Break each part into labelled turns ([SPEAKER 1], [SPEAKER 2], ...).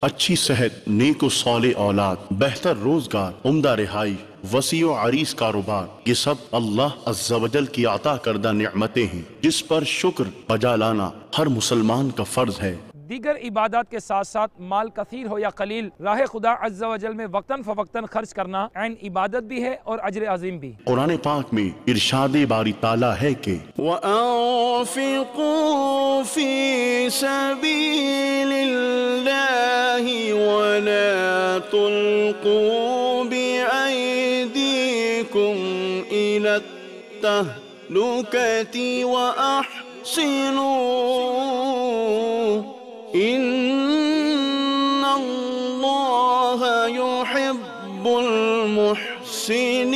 [SPEAKER 1] اچھی صحت، نیک و صالح اولاد، بہتر روزگار، عمدہ رہائی، وسیع و عریض کاروبار، یہ سب اللہ عز و جل کی عطا کردہ نعمتیں ہیں جس پر شکر بجا لانا ہر مسلمان کا فرض ہے۔
[SPEAKER 2] دیگر عبادات کے ساتھ ساتھ مال کثیر ہو یا قلیل راہ خدا عز و جل میں وقتاً فوقتاً خرچ کرنا عین عبادت بھی ہے اور اجر عظیم بھی۔
[SPEAKER 1] قرآن پاک میں ارشاد باری تعالیٰ ہے کہ
[SPEAKER 3] وَأَنفِقُوا فِي سَبِيلِ اللَّهِ وَلَا تُلْقُوا بِأَيْدِيكُمْ إِلَى التَّهْلُكَةِ وَأَحْسِنُوا إِنَّ اللَّهَ يُحِبُّ الْمُحْسِنِينَ۔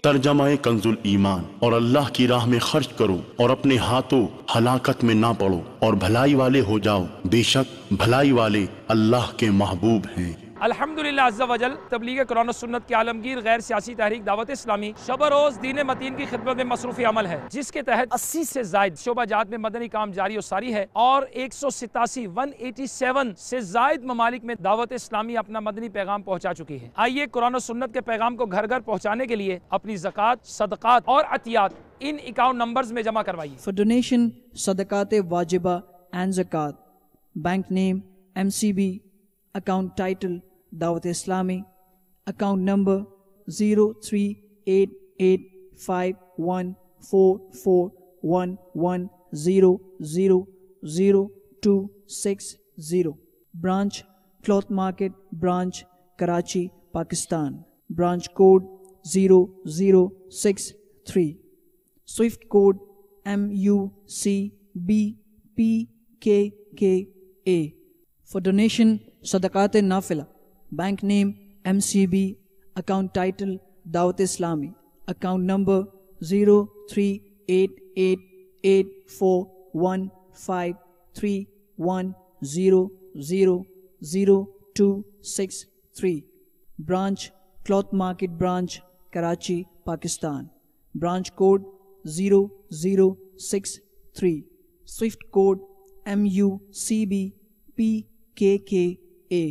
[SPEAKER 1] ترجمہ کنز الایمان، اور اللہ کی راہ میں خرچ کرو اور اپنے ہاتھوں ہلاکت میں نہ پڑو اور بھلائی والے ہو جاؤ، بے شک بھلائی والے اللہ کے محبوب ہیں۔
[SPEAKER 2] الحمدللہ عز و جل تبلیغ قرآن و سنت کی عالمگیر غیر سیاسی تحریک دعوت اسلامی شب و روز دین متین کی خدمت میں مصروف عمل ہے، جس کے تحت 80 سے زائد شعبہ جات میں مدنی کام جاری و ساری ہے اور 187 سے زائد ممالک میں دعوت اسلامی اپنا مدنی پیغام پہنچا چکی ہے۔ آئیے قرآن و سنت کے پیغام کو گھر گھر پہنچانے کے لیے اپنی زکوٰۃ، صدقات اور عطیات ان اکاؤنٹ نمبرز میں جمع کروائیے۔
[SPEAKER 4] For donation, صدقات واجبہ and zakat, bank name MCB, account title Dawat Islami, account number 0388514411000260, branch Cloth Market branch Karachi, Pakistan, branch code 0063, Swift code MUCBPKKA. For donation, Sadaqat Nafila, bank name MCB, account title Dawat Islami, account number 0388815310000263, branch Cloth Market branch Karachi, Pakistan, branch code 0063, Swift code MUCBPKKA.